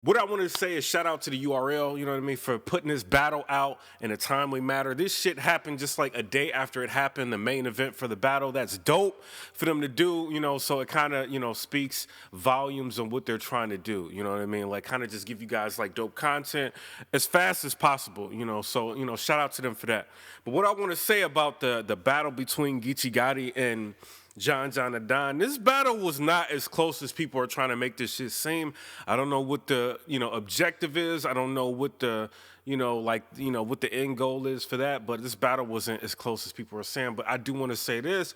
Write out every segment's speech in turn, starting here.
What I want to say is shout out to the URL, you know what I mean, for putting this battle out in a timely manner. This shit happened just like a day after it happened, the main event for the battle. That's dope for them to do, so it kind of, speaks volumes on what they're trying to do, you know what I mean? Like kind of just give you guys like dope content as fast as possible, so, shout out to them for that. But what I want to say about the battle between Geechi Gotti and John the Don. This battle was not as close as people are trying to make this shit seem. I don't know what the, objective is. I don't know what the, what the end goal is for that, but this battle wasn't as close as people are saying. But I do want to say this.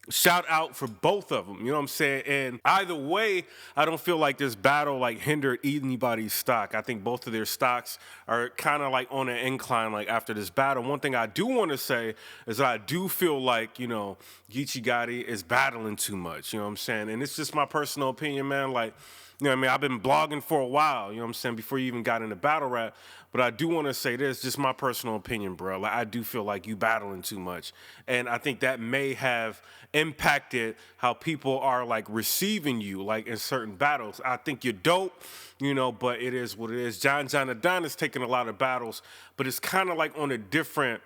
Shout out for both of them, you know what I'm saying? And either way, I don't feel like this battle like hindered anybody's stock. I think both of their stocks are kind of like on an incline like after this battle. One thing I do want to say is that I do feel like, Geechi Gotti is battling too much, you know what I'm saying? And it's just my personal opinion, man. Like, you know what I mean? I've been blogging for a while, you know what I'm saying, before you even got into battle rap. But I do want to say this, just my personal opinion, bro. Like, I do feel like you battling too much. And I think that may have impacted how people are, like, receiving you, like, in certain battles. I think you're dope, but it is what it is. John Adon is taking a lot of battles, but it's kind of like on a different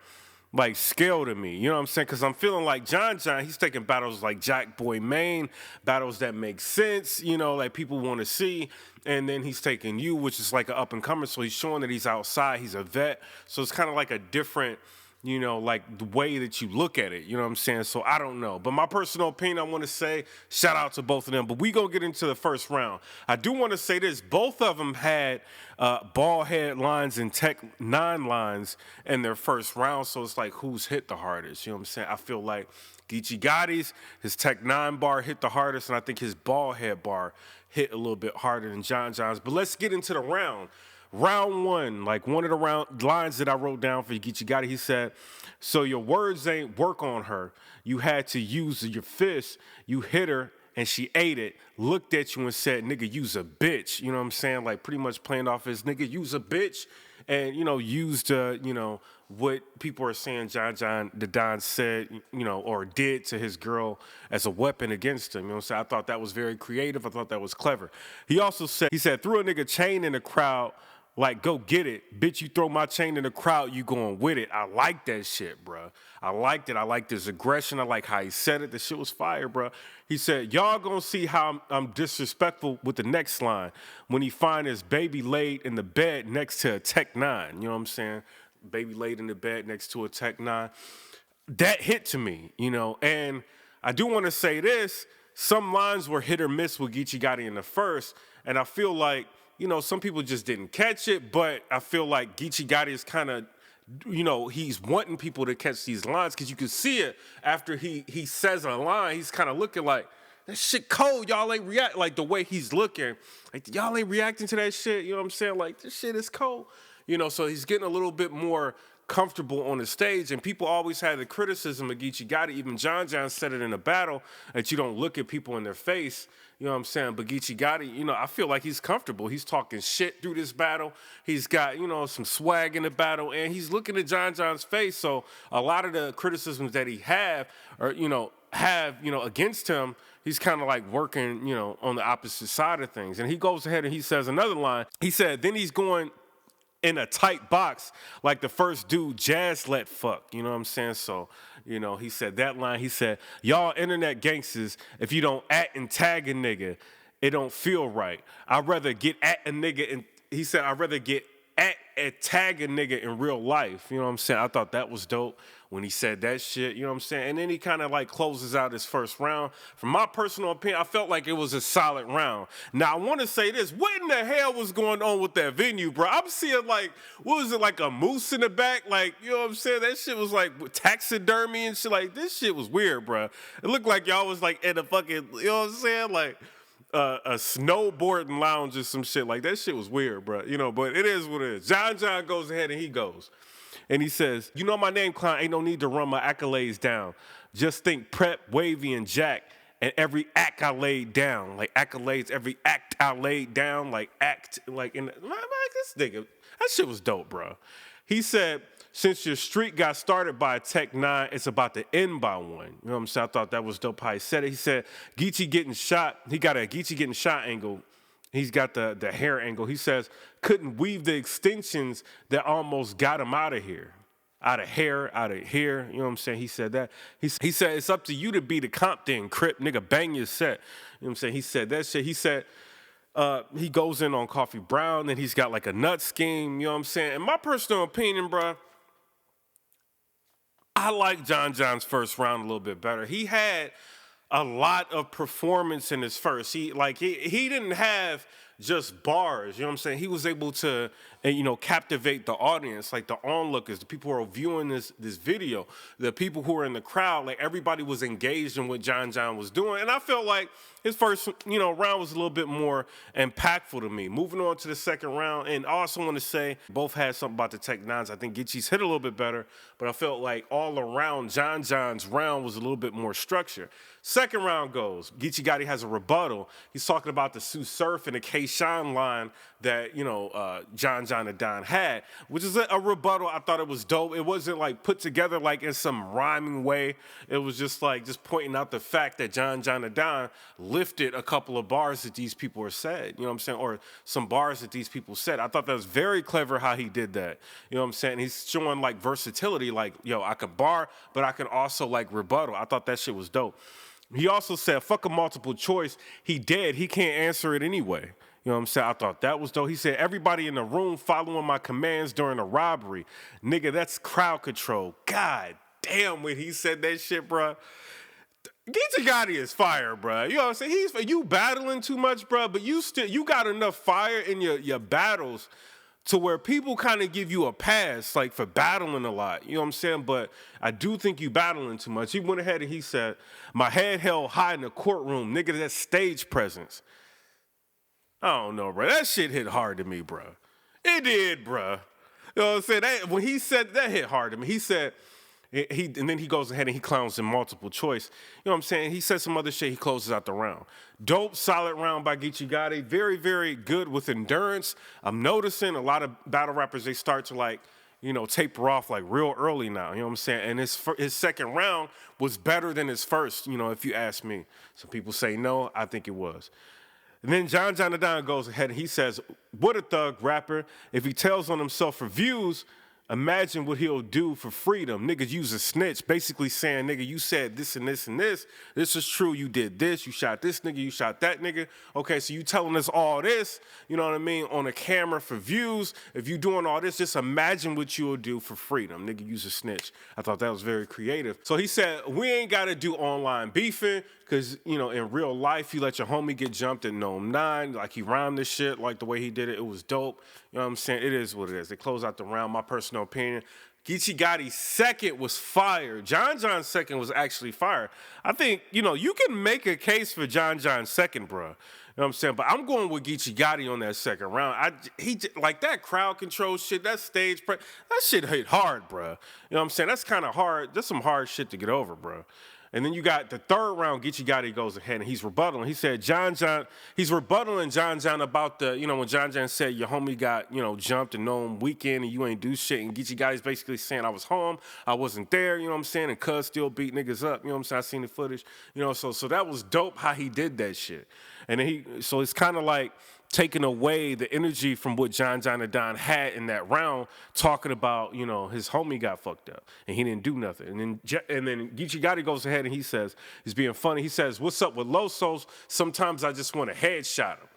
like scale to me, you know what I'm saying? Because I'm feeling like John, he's taking battles like Jack Boy Maine, battles that make sense, like people want to see. And then he's taking you, which is like an up and comer. So he's showing that he's outside, he's a vet. So it's kind of like a different, like the way that you look at it, you know what I'm saying? So I don't know. But my personal opinion, I want to say, shout out to both of them. But we gonna get into the first round. I do want to say this, both of them had ball head lines and Tech 9 lines in their first round. So it's like, who's hit the hardest? You know what I'm saying? I feel like Geechi Gotti's, his Tech 9 bar hit the hardest, and I think his ball head bar hit a little bit harder than John's. But let's get into the round. Round one, like one of the lines that I wrote down for Geechi Gotti, he said, so your words ain't work on her. You had to use your fist. You hit her and she ate it, looked at you and said, nigga, you's a bitch. You know what I'm saying? Like pretty much playing off his nigga, you's a bitch. And, used, what people are saying John the Don said, or did to his girl as a weapon against him. You know what I'm saying? I thought that was very creative. I thought that was clever. He also said, threw a nigga chain in the crowd, like, go get it. Bitch, you throw my chain in the crowd, you going with it. I like that shit, bro. I liked it. I liked his aggression. I like how he said it. The shit was fire, bro. He said, y'all gonna see how I'm disrespectful with the next line when he find his baby laid in the bed next to a Tech 9. You know what I'm saying? Baby laid in the bed next to a Tech 9. That hit to me, and I do want to say this. Some lines were hit or miss with Geechi Gotti in the first, and I feel like, some people just didn't catch it, but I feel like Geechi Gotti is kind of, he's wanting people to catch these lines because you can see it after he says a line, he's kind of looking like, that shit cold, y'all ain't react, like the way he's looking, like y'all ain't reacting to that shit, you know what I'm saying? Like, this shit is cold, so he's getting a little bit more comfortable on the stage, and people always had the criticism of Geechi Gotti. Even John said it in a battle that you don't look at people in their face. You know what I'm saying? But Geechi Gotti, I feel like he's comfortable. He's talking shit through this battle. He's got, some swag in the battle, and he's looking at John's face. So a lot of the criticisms that he have against him, he's kind of like working, on the opposite side of things. And he goes ahead and he says another line. He said, then he's going in a tight box like the first dude Jazz let fuck, you know what I'm saying? So, he said that line. He said, y'all internet gangsters, if you don't at and tag a nigga, it don't feel right. I'd rather get at a nigga, and he said, I'd rather get at and tag a nigga in real life. You know what I'm saying? I thought that was dope when he said that shit, you know what I'm saying? And then he kind of like closes out his first round. From my personal opinion, I felt like it was a solid round. Now, I want to say this. What in the hell was going on with that venue, bro? I'm seeing like, what was it, like a moose in the back? Like, you know what I'm saying? That shit was like taxidermy and shit. Like, this shit was weird, bro. It looked like y'all was like in a fucking, you know what I'm saying? Like, a snowboarding lounge or some shit. Like, that shit was weird, bro. But it is what it is. John goes ahead and he goes. And he says, my name, clown, ain't no need to run my accolades down. Just think Prep, Wavy, and Jack, and every act I laid down. Like, accolades, every act I laid down, like, act, like, like this nigga, that shit was dope, bro. He said, since your streak got started by a Tech 9, it's about to end by one. You know what I'm saying? I thought that was dope how he said it. He said, Geechi getting shot. He got a Geechi getting shot angle He's got the hair angle. He says, couldn't weave the extensions that almost got him out of here. Out of hair, out of here. You know what I'm saying? He said that. He said, it's up to you to be the comp then, Crip. Nigga, bang your set. You know what I'm saying? He said that shit. He said, he goes in on Coffee Brown, then he's got like a nut scheme. You know what I'm saying? In my personal opinion, bro, I like John John's first round a little bit better. He had a lot of performance in his first. He didn't have just bars, you know what I'm saying? He was able to, captivate the audience, like the onlookers, the people who are viewing this video, the people who are in the crowd, like everybody was engaged in what John John was doing. And I felt like his first, round was a little bit more impactful to me. Moving on to the second round, and I also want to say both had something about the Tech Nines. I think Geechi's hit a little bit better, but I felt like all around John John's round was a little bit more structured. Second round goes, Geechi Gotti has a rebuttal. He's talking about the Sue Surf and the K-Shine line that, John John and Don had, which is a rebuttal. I thought it was dope. It wasn't like put together like in some rhyming way. It was just pointing out the fact that John John and Don lifted a couple of bars that these people were said, you know what I'm saying? Or some bars that these people said. I thought that was very clever how he did that. You know what I'm saying? He's showing like versatility, like, I could bar, but I can also like rebuttal. I thought that shit was dope. He also said, fuck a multiple choice. He dead. He can't answer it anyway. You know what I'm saying? I thought that was dope. He said, everybody in the room following my commands during a robbery. Nigga, that's crowd control. God damn, when he said that shit, bro. Geechi Gotti is fire, bro. You know what I'm saying? You battling too much, bro, but you got enough fire in your battles to where people kind of give you a pass, like, for battling a lot. You know what I'm saying? But I do think you battling too much. He went ahead and he said, my head held high in the courtroom. Nigga, that's stage presence. I don't know, bro. That shit hit hard to me, bro. It did, bro. You know what I'm saying? When he said that hit hard to me. He said, and then he goes ahead and he clowns in multiple choice. You know what I'm saying? He said some other shit. He closes out the round. Dope, solid round by Geechi Gotti. Very, very good with endurance. I'm noticing a lot of battle rappers, they start to taper off like real early now. You know what I'm saying? And his second round was better than his first, if you ask me. Some people say no. I think it was. And then John John Don goes ahead and he says, what a thug rapper. If he tells on himself for views, imagine what he'll do for freedom. Niggas use a snitch, basically saying, nigga, you said this and this and this. This is true. You did this. You shot this nigga. You shot that nigga. Okay, so you telling us all this, you know what I mean, on a camera for views. If you doing all this, just imagine what you'll do for freedom. Nigga, use a snitch. I thought that was very creative. So he said, we ain't got to do online beefing because, in real life, you let your homie get jumped at Gnome 9. Like, he rhymed this shit like the way he did it. It was dope. You know what I'm saying? It is what it is. They close out the round. My personal opinion. Geechi Gotti's second was fire. John John's second was actually fire. I think, you can make a case for John John's second, bro. You know what I'm saying? But I'm going with Geechi Gotti on that second round. Like that crowd control shit, that that shit hit hard, bro. You know what I'm saying? That's kind of hard. That's some hard shit to get over, bro. And then you got the third round, Geechi Gotti goes ahead and he's rebuttaling. He said, he's rebuttaling John John about when John John said your homie got, jumped and Gnome weekend and you ain't do shit. And Geechi Gotti's basically saying I was home, I wasn't there, you know what I'm saying? And Cuz still beat niggas up, you know what I'm saying? I seen the footage, so that was dope how he did that shit. And then so it's kind of like taking away the energy from what John John and Don had in that round, talking about, his homie got fucked up and he didn't do nothing. And then Geechi Gotti goes ahead and he says, he's being funny. He says, what's up with Losos? Sometimes I just want to headshot him.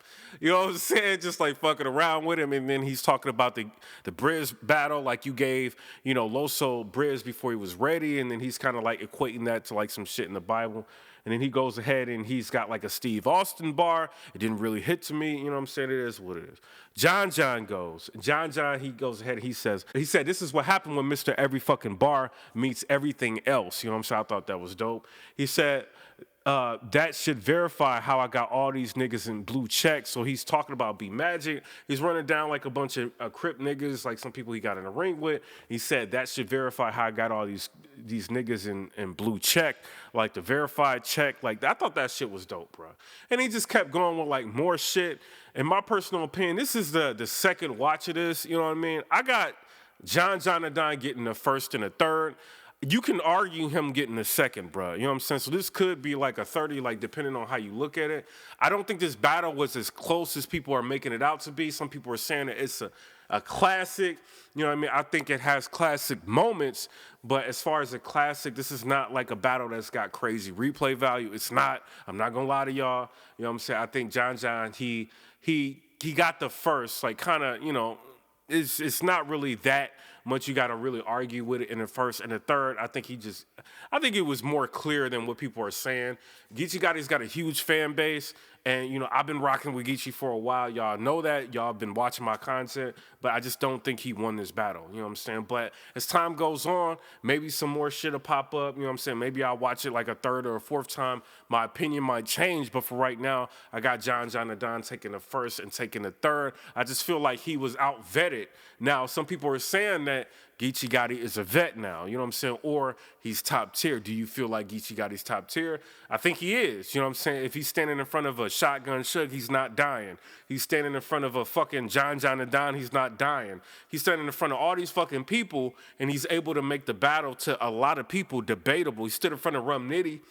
You know what I'm saying? Just like fucking around with him. And then he's talking about the Briz battle, like you gave, Loso Briz before he was ready. And then he's kind of like equating that to like some shit in the Bible. And then he goes ahead and he's got like a Steve Austin bar. It didn't really hit to me. You know what I'm saying? It is what it is. John goes. He goes ahead and he said, this is what happened when Mr. Every fucking bar meets everything else. You know what I'm saying? I thought that was dope. He said, that should verify how I got all these niggas in blue checks. So he's talking about B Magic. He's running down like a bunch of Crip niggas, like some people he got in a ring with. He said that should verify how I got all these niggas in blue check, like the verified check. Like I thought that shit was dope, bro. And he just kept going with like more shit. In my personal opinion, this is the second watch of this. You know what I mean? I got John and Don getting the first and the third. you can argue him getting a second, bro. You know what I'm saying? So this could be like a 30, like depending on how you look at it. I don't think this battle was as close as people are making it out to be. Some people are saying that it's a classic. You know what I mean? I think it has classic moments, but as far as a classic, this is not like a battle that's got crazy replay value. It's not. I'm not gonna lie to y'all. You know what I'm saying? I think John, he got the first, like kind of, you know, it's not really that much you got to really argue with it in the first and the third. I think it was more clear than what people are saying. Geechi Gotti's got a huge fan base, and you know I've been rocking with Geechi for a while. Y'all know that. Y'all been watching my content, but I just don't think he won this battle. You know what I'm saying? But as time goes on, maybe some more shit will pop up. You know what I'm saying? Maybe I'll watch it like a third or a fourth time. My opinion might change, but for right now, I got John and Don taking the first and taking the third. I just feel like he was out vetted. Now, some people are saying that Geechi Gotti is a vet now, you know what I'm saying? Or he's top tier. Do you feel like Geechi Gotti's top tier? I think he is, you know what I'm saying? If he's standing in front of a Shotgun Suge, he's not dying. He's standing in front of a fucking John and Don, he's not dying. He's standing in front of all these fucking people, and he's able to make the battle to a lot of people debatable. He stood in front of Rum Nitty.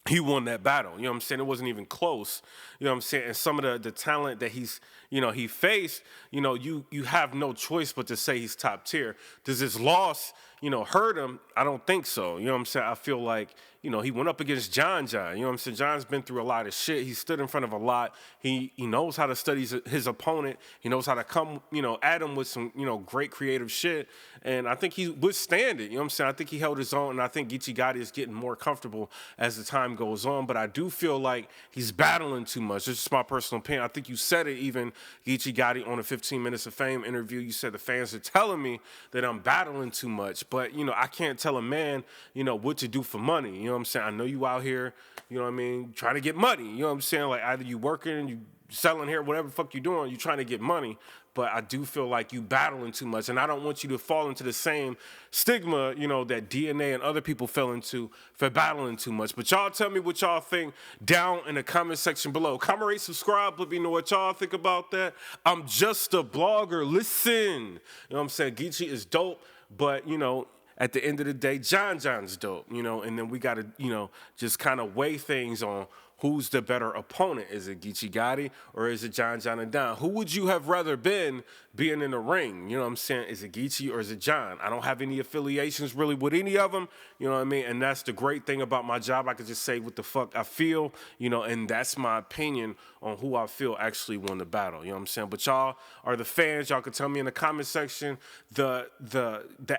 He won that battle. You know what I'm saying? It wasn't even close. You know what I'm saying? And some of the talent that he faced, you know, you have no choice but to say he's top tier. Does his loss, you know, hurt him? I don't think so. You know what I'm saying? I feel like, you know, he went up against John. You know what I'm saying? John's been through a lot of shit. He stood in front of a lot. He knows how to study his opponent. He knows how to come, you know, at him with some, you know, great creative shit. And I think he withstand it. You know what I'm saying? I think he held his own, and I think Geechi Gotti is getting more comfortable as the time goes on. But I do feel like he's battling too much. It's just my personal opinion. I think you said it even, Geechi Gotti, on a 15 Minutes of Fame interview. You said the fans are telling me that I'm battling too much. But, you know, I can't tell a man, you know, what to do for money. You know what I'm saying? I know you out here, you know what I mean, trying to get money. You know what I'm saying? Like either you working, you selling here, whatever the fuck you doing, you trying to get money. But I do feel like you battling too much. And I don't want you to fall into the same stigma, you know, that DNA and other people fell into for battling too much. But y'all tell me what y'all think down in the comment section below. Comment, rate, subscribe. Let me know what y'all think about that. I'm just a blogger. Listen. You know what I'm saying? Geechi is dope, but, you know, at the end of the day, John's dope, you know, and then we got to, you know, just kind of weigh things on who's the better opponent. Is it Geechi Gotti or is it John and Don? Who would you have rather been being in the ring? You know what I'm saying? Is it Geechi or is it John? I don't have any affiliations really with any of them, you know what I mean? And that's the great thing about my job. I could just say what the fuck I feel, you know, and that's my opinion on who I feel actually won the battle, you know what I'm saying? But y'all are the fans. Y'all can tell me in the comment section. The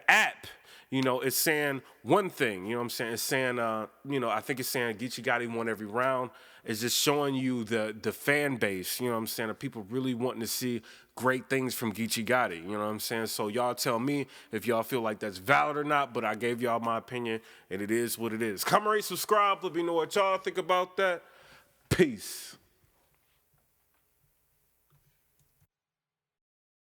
app, you know, it's saying one thing, you know what I'm saying? It's saying, you know, I think it's saying Geechi Gotti won every round. It's just showing you the fan base, you know what I'm saying? The people really wanting to see great things from Geechi Gotti, you know what I'm saying? So y'all tell me if y'all feel like that's valid or not, but I gave y'all my opinion, and it is what it is. Comment, rate, subscribe. Let me know what y'all think about that. Peace.